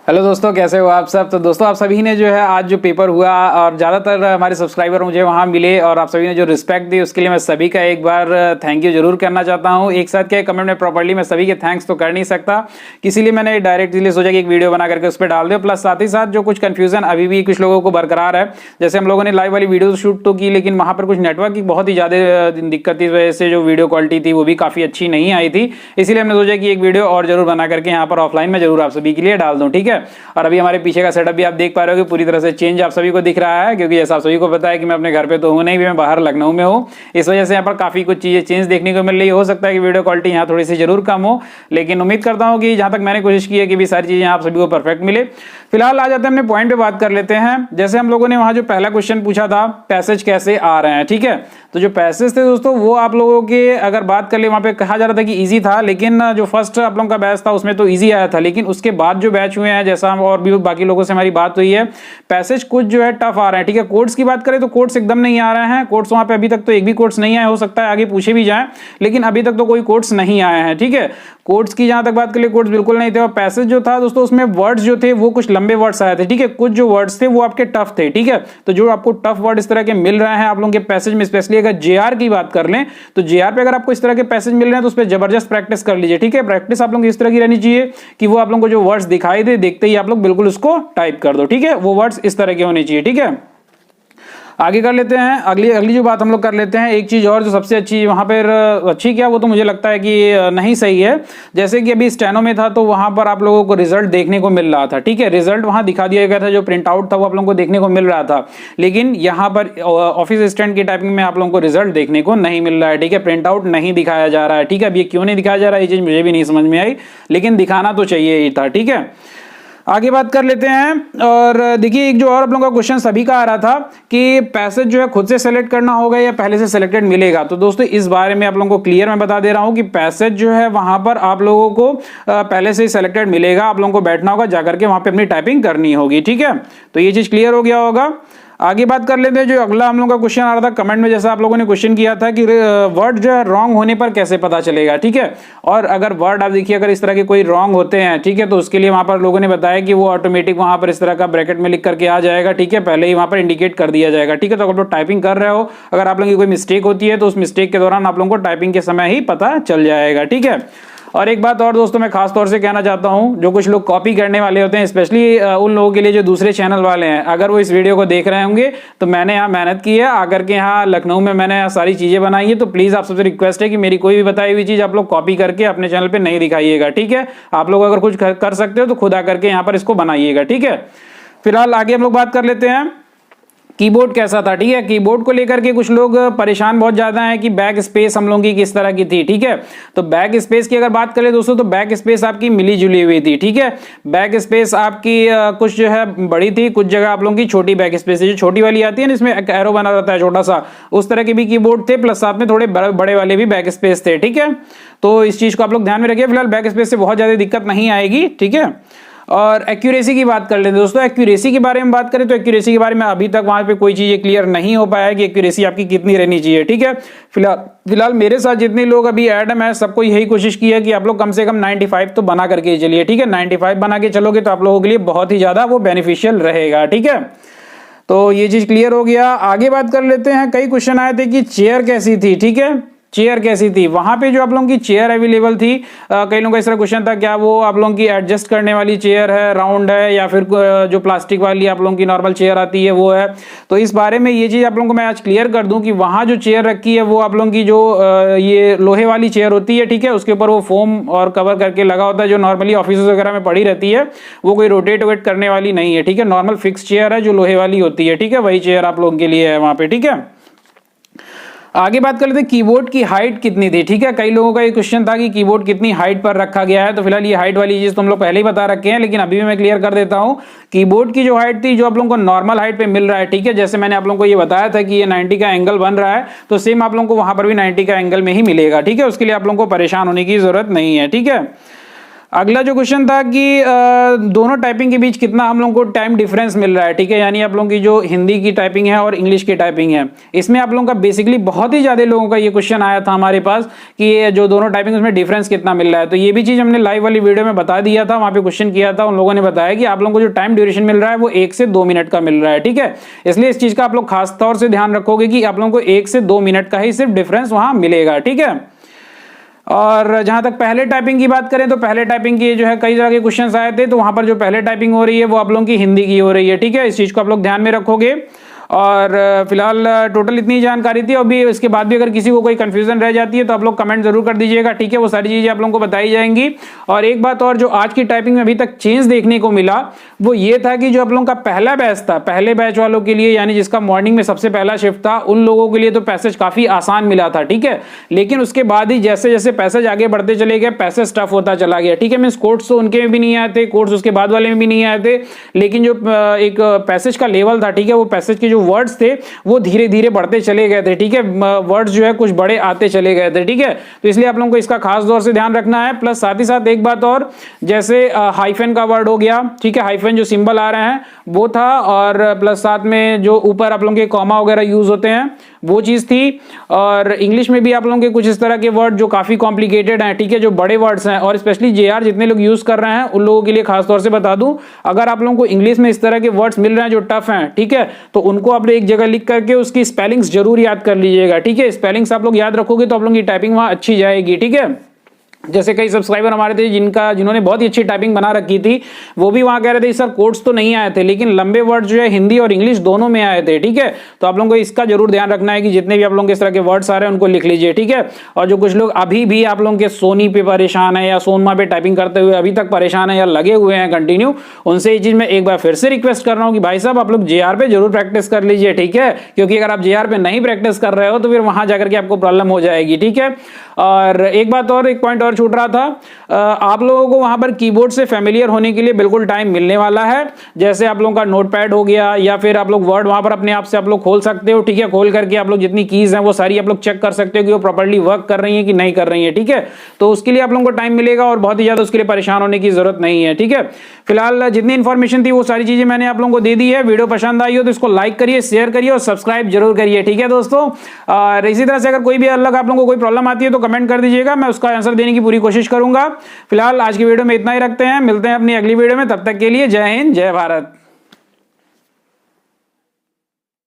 Hello दोस्तों, कैसे हो आप सब। तो दोस्तों, आप सभी ने जो है आज जो पेपर हुआ और ज़्यादातर हमारे सब्सक्राइबर मुझे वहाँ मिले और आप सभी ने जो रिस्पेक्ट दी उसके लिए मैं सभी का एक बार थैंक यू जरूर करना चाहता हूँ। एक साथ क्या कमेंट में प्रॉपर्ली मैं सभी के थैंक्स तो कर नहीं सकता, इसीलिए मैंने डायरेक्टली सोचा कि एक वीडियो बना करके उस पर डाल दो। प्लस साथ ही साथ जो कुछ कन्फ्यूजन अभी भी कुछ लोगों को बरकरार है, जैसे हम लोगों ने लाइव वाली वीडियो शूट तो की लेकिन वहाँ पर कुछ नेटवर्क की बहुत ही ज़्यादा दिक्कत थी, इस वजह से जो वीडियो क्वालिटी थी वो भी काफ़ी अच्छी नहीं आई थी। इसीलिए हमने सोचा कि एक वीडियो और जरूर बना करके यहाँ पर ऑफलाइन में जरूर आप सभी के लिए डाल दूँ, ठीक है। और अभी हमारे पीछे का सेटअप भी आप देख पा रहे हो कि पूरी तरह से चेंज आप सभी को दिख रहा है, क्योंकि जैसा आप सभी को पता है कि मैं अपने घर पे तो हूं नहीं, भी मैं बाहर लखनऊ में हूं। इस वजह से यहाँ पर काफी कुछ चीजें चेंज देखने को मिल रही है। हो सकता है कि वीडियो क्वालिटी यहाँ थोड़ी सी जरूर कम हो, लेकिन उम्मीद करता हूँ कि जहां तक मैंने कोशिश की है कि भी सारी चीजें आप सभी को परफेक्ट मिले। फिलहाल आ जाते हैं अपने पॉइंट पे बात कर लेते हैं। जैसे हम लोगों ने वहां जो पहला क्वेश्चन पूछा था, पैसेज कैसे आ रहे हैं, ठीक है। तो जो पैसेज थे दोस्तों वो आप लोगों के अगर बात कर ले वहां पे कहा जा रहा था कि इजी था, लेकिन जो फर्स्ट आप लोगों का बैच था उसमें तो इजी आया था, लेकिन उसके बाद जो बैच हुए हैं, जैसा हम और भी बाकी लोगों से हमारी बात हुई है, पैसेज कुछ जो है टफ आ रहे हैं, ठीक है। कोड्स की बात करें तो कोड्स एकदम नहीं आ रहे हैं। कोड्स वहां पे अभी तक तो एक भी कोड्स नहीं आए, हो सकता है आगे पूछे भी जाए, लेकिन अभी तक तो कोई कोड्स नहीं आए हैं, ठीक है। कोड्स की जहां तक बात करें कोड्स बिल्कुल नहीं थे। और पैसेज जो था दोस्तों उसमें वर्ड्स जो थे वो कुछ लंबे वर्ड्स आए थे, ठीक है। कुछ जो वर्ड्स थे वो आपके टफ थे, ठीक है। तो जो आपको टफ वर्ड इस तरह के मिल रहे हैं आप लोगों के पैसेज में, स्पेशली अगर जेआर की बात कर लें तो जेआर पे अगर आपको इस तरह के पैसेज मिल रहे हैं तो उस पर जबरदस्त प्रैक्टिस कर लीजिए, ठीक है। प्रैक्टिस आप लोगों की इस तरह की रहनी चाहिए कि वो आप लोगों को जो वर्ड्स दिखाई दे देखते ही आप लोग बिल्कुल उसको टाइप कर दो, ठीक है। वो वर्ड्स इस तरह के होने चाहिए, ठीक है। आगे कर लेते हैं अगली जो बात हम लोग कर लेते हैं। एक चीज और जो सबसे अच्छी वहां पर अच्छी क्या, वो तो मुझे लगता है कि नहीं सही है। जैसे कि अभी स्टेनो में था तो वहां पर आप लोगों को रिजल्ट देखने को मिल रहा था, ठीक है। रिजल्ट वहां दिखा दिया गया था, जो प्रिंट आउट था वो आप लोगों को देखने को मिल रहा था, लेकिन यहाँ पर ऑफिस असिस्टेंट की टाइपिंग में आप लोगों को रिजल्ट देखने को नहीं मिल रहा है, ठीक है। प्रिंट आउट नहीं दिखाया जा रहा है, ठीक है। अब ये क्यों नहीं दिखाया जा रहा है ये चीज मुझे भी नहीं समझ में आई, लेकिन दिखाना तो चाहिए ही था, ठीक है। आगे बात कर लेते हैं। और देखिए एक जो और आप लोगों का क्वेश्चन सभी का आ रहा था कि पैसेज जो है खुद से सेलेक्ट करना होगा या पहले से सेलेक्टेड मिलेगा। तो दोस्तों इस बारे में आप लोगों को क्लियर मैं बता दे रहा हूं कि पैसेज जो है वहां पर आप लोगों को पहले से ही सेलेक्टेड मिलेगा। आप लोगों को बैठना होगा, जाकर के वहां पे अपनी टाइपिंग करनी होगी, ठीक है। तो ये चीज क्लियर हो गया होगा। आगे बात कर लेते हैं। जो अगला हम लोग का क्वेश्चन आ रहा था कमेंट में, जैसा आप लोगों ने क्वेश्चन किया था कि वर्ड जो है रॉन्ग होने पर कैसे पता चलेगा, ठीक है। और अगर वर्ड आप देखिए अगर इस तरह के कोई रॉन्ग होते हैं, ठीक है, तो उसके लिए वहां पर लोगों ने बताया कि वो ऑटोमेटिक वहां पर इस तरह का ब्रैकेट में लिख करके आ जाएगा, ठीक है। पहले ही वहां पर इंडिकेट कर दिया जाएगा, ठीक है। तो अगर आप लोग टाइपिंग कर रहे हो, अगर आप लोगों की कोई मिस्टेक होती है तो उस मिस्टेक के दौरान आप लोगों को टाइपिंग के समय ही पता चल जाएगा, ठीक है। और एक बात और दोस्तों मैं खास तौर से कहना चाहता हूं, जो कुछ लोग कॉपी करने वाले होते हैं, स्पेशली उन लोगों के लिए जो दूसरे चैनल वाले हैं, अगर वो इस वीडियो को देख रहे होंगे तो मैंने यहाँ मेहनत की है, आकर के यहाँ लखनऊ में मैंने यहाँ सारी चीजें बनाई है। तो प्लीज आप सबसे रिक्वेस्ट है कि मेरी कोई भी बताई हुई चीज आप लोग कॉपी करके अपने चैनल पे नहीं दिखाइएगा, ठीक है। आप लोग अगर कुछ कर सकते हो तो खुद आकर के यहाँ पर इसको बनाइएगा, ठीक है। फिलहाल आगे हम लोग बात कर लेते हैं कीबोर्ड कैसा था, ठीक है। कीबोर्ड को लेकर के कुछ लोग परेशान बहुत ज्यादा हैं कि बैक स्पेस हम लोगों की किस तरह की थी, ठीक है। तो बैक स्पेस की अगर बात करें दोस्तों तो बैक स्पेस आपकी मिली जुली हुई थी, ठीक है। बैक स्पेस आपकी कुछ जो है बड़ी थी, कुछ जगह आप लोगों की छोटी बैक स्पेस जो छोटी वाली आती है ना, इसमें एक एरो बना रहता है छोटा सा, उस तरह के भी कीबोर्ड थे, प्लस साथ में थोड़े बड़े वाले भी बैक स्पेस थे, ठीक है। तो इस चीज को आप लोग ध्यान में रखिए। फिलहाल बैक स्पेस से बहुत ज्यादा दिक्कत नहीं आएगी, ठीक है। और एक्यूरेसी की बात कर लेते हैं दोस्तों। एक्यूरेसी के बारे में बात करें तो एक्यूरेसी के बारे में अभी तक वहां पे कोई चीजें क्लियर नहीं हो पाया है कि एक्यूरेसी आपकी कितनी रहनी चाहिए, ठीक है। फिलहाल मेरे साथ जितने लोग अभी ऐड में है सबको यही कोशिश की है कि आप लोग कम से कम 95 तो बना करके चलिए, ठीक है। 95 बना के चलोगे तो आप लोगों के लिए बहुत ही ज्यादा वो बेनिफिशियल रहेगा, ठीक है। तो ये चीज क्लियर हो गया। आगे बात कर लेते हैं। कई क्वेश्चन आए थे कि चेयर कैसी थी, ठीक है। चेयर कैसी थी, वहां पे जो आप लोगों की चेयर अवेलेबल थी, कई लोगों का इस तरह क्वेश्चन था क्या वो आप लोगों की एडजस्ट करने वाली चेयर है, राउंड है, या फिर जो प्लास्टिक वाली आप लोगों की नॉर्मल चेयर आती है वो है। तो इस बारे में ये चीज आप लोगों को मैं आज क्लियर कर दूं कि वहां जो चेयर रखी है वो आप लोगों की जो ये लोहे वाली चेयर होती है, ठीक है, उसके ऊपर वो फोम और कवर करके लगा होता है, जो नॉर्मली ऑफिस वगैरह में पड़ी रहती है, वो कोई रोटेट वेट करने वाली नहीं है, ठीक है। नॉर्मल फिक्स चेयर है जो लोहे वाली होती है, ठीक है, वही चेयर आप लोगों के लिए है वहां पे, ठीक है। आगे बात कर लेते हैं कीबोर्ड की हाइट कितनी थी, ठीक है। कई लोगों का ये क्वेश्चन था कि कीबोर्ड कितनी हाइट पर रखा गया है। तो फिलहाल ये हाइट वाली चीज तो हम लोग पहले ही बता रखे हैं, लेकिन अभी भी मैं क्लियर कर देता हूं। कीबोर्ड की जो हाइट थी, जो आप लोगों को नॉर्मल हाइट पे मिल रहा है, ठीक है, जैसे मैंने आप लोगों को ये बताया था कि ये 90 का एंगल बन रहा है, तो सेम आप लोगों को वहां पर भी 90 का एंगल में ही मिलेगा, ठीक है। उसके लिए आप लोगों को परेशान होने की जरूरत नहीं है, ठीक है। अगला जो क्वेश्चन था कि दोनों टाइपिंग के बीच कितना हम लोगों को टाइम डिफरेंस मिल रहा है, ठीक है, यानी आप लोगों की जो हिंदी की टाइपिंग है और इंग्लिश की टाइपिंग है, इसमें आप लोगों का बेसिकली बहुत ही ज्यादा लोगों का ये क्वेश्चन आया था हमारे पास कि जो दोनों टाइपिंग उसमें डिफरेंस कितना मिल रहा है। तो ये भी चीज हमने लाइव वाली वीडियो में बता दिया था, वहां पे क्वेश्चन किया था, उन लोगों ने बताया कि आप लोगों को जो टाइम ड्यूरेशन मिल रहा है वो 1 से 2 मिनट का मिल रहा है, ठीक है। इसलिए इस चीज का आप लोग खास तौर से ध्यान रखोगे कि आप लोगों को 1 से 2 मिनट का ही सिर्फ डिफरेंस वहां मिलेगा, ठीक है। और जहां तक पहले टाइपिंग की बात करें तो पहले टाइपिंग की जो है कई तरह के क्वेश्चंस आए थे, तो वहां पर जो पहले टाइपिंग हो रही है वो आप लोगों की हिंदी की हो रही है, ठीक है। इस चीज को आप लोग ध्यान में रखोगे। और फिलहाल टोटल इतनी जानकारी थी। अभी इसके बाद भी अगर किसी को कोई कंफ्यूजन रह जाती है तो आप लोग कमेंट जरूर कर दीजिएगा, ठीक है। वो सारी चीजें आप लोगों को बताई जाएंगी। और एक बात और जो आज की टाइपिंग में अभी तक चेंज देखने को मिला वो ये था कि जो आप लोगों का पहला बैच था, पहले बैच वालों के लिए यानी जिसका मॉर्निंग में सबसे पहला शिफ्ट था, उन लोगों के लिए तो पैसेज काफी आसान मिला था, ठीक है। लेकिन उसके बाद ही जैसे जैसे पैसेज आगे बढ़ते चले गए पैसेज टफ होता चला गया, ठीक है। मींस कोर्स तो उनके में भी नहीं आए थे, कोर्स उसके बाद वाले में भी नहीं आए थे, लेकिन जो एक पैसेज का लेवल था, ठीक है, वो पैसेज के जो वर्ड्स थे वो धीरे धीरे बढ़ते चले गए थे, ठीक है। वर्ड्स जो है कुछ बड़े आते चले गए थे, ठीक है। तो इसलिए आप लोगों को इसका खास तौर से ध्यान रखना है। प्लस साथ ही साथ एक बात और, जैसे हाइफन का वर्ड हो गया, ठीक है, हाइफन जो सिंबल आ रहे हैं वो था, और प्लस साथ में जो ऊपर आप लोगों के कॉमा वगैरह यूज होते हैं वो चीज थी। और इंग्लिश में भी आप लोगों के कुछ इस तरह के वर्ड जो काफी कॉम्प्लिकेटेड हैं, ठीक है, जो बड़े वर्ड्स हैं, और स्पेशली जेआर जितने लोग यूज कर रहे हैं उन लोगों के लिए खास तौर से बता दूं, अगर आप लोगों को इंग्लिश में इस तरह के वर्ड्स मिल रहे हैं जो टफ हैं, ठीक है, तो उनको आप एक जगह लिख करके उसकी स्पेलिंग्स जरूर याद कर लीजिएगा, ठीक है। स्पेलिंग्स आप लोग याद रखोगे तो आप लोगों की टाइपिंग वहां अच्छी जाएगी, ठीक है। जैसे कई सब्सक्राइबर हमारे थे जिन्होंने बहुत ही अच्छी टाइपिंग बना रखी थी, वो भी वहां कह रहे थे सर कोड्स तो नहीं आए थे लेकिन लंबे वर्ड जो है हिंदी और इंग्लिश दोनों में आए थे, ठीक है। तो आप लोगों को इसका जरूर ध्यान रखना है कि जितने भी आप लोगों के इस तरह के वर्ड्स आ रहे हैं उनको लिख लीजिए, ठीक है। और जो कुछ लोग अभी भी आप लोगों के सोनी पे परेशान है या सोनमा पे टाइपिंग करते हुए अभी तक परेशान है या लगे हुए हैं कंटिन्यू, उनसे ये चीज मैं एक बार फिर से रिक्वेस्ट कर रहा हूँ कि भाई साहब आप लोग जेआर पे जरूर प्रैक्टिस कर लीजिए, ठीक है। क्योंकि अगर आप जेआर पे नहीं प्रैक्टिस कर रहे हो तो फिर वहां जाकर के आपको प्रॉब्लम हो जाएगी, ठीक है। और एक बात और, एक पॉइंट और छूट रहा था, आप लोगों को वहां पर कीबोर्ड से फेमिलियर होने के लिए बिल्कुल टाइम मिलने वाला है। जैसे आप लोगों का नोटपैड हो गया या फिर आप लोग वर्ड वहां पर अपने आप से आप लोग खोल सकते हो, ठीक है। खोल करके आप लोग जितनी कीज हैं वो सारी आप लोग चेक कर सकते हो कि वो प्रॉपर्ली वर्क कर रही है कि नहीं कर रही है, ठीक है। तो उसके लिए आप लोगों को टाइम मिलेगा और बहुत ही ज्यादा उसके लिए परेशान होने की जरूरत नहीं है, ठीक है। फिलहाल जितनी इंफॉर्मेशन थी वो सारी चीजें मैंने आप लोगों को दे दी है। वीडियो पसंद आई हो तो इसको लाइक करिए, शेयर करिए और सब्सक्राइब जरूर करिए, ठीक है दोस्तों। और इसी तरह से अगर कोई भी अलग आप लोगों को कोई प्रॉब्लम आती है तो कमेंट कर दीजिएगा, मैं उसका आंसर देने की पूरी कोशिश करूंगा। फिलहाल आज की वीडियो में इतना ही रखते हैं, मिलते हैं अपनी अगली वीडियो में, तब तक के लिए जय हिंद जय भारत।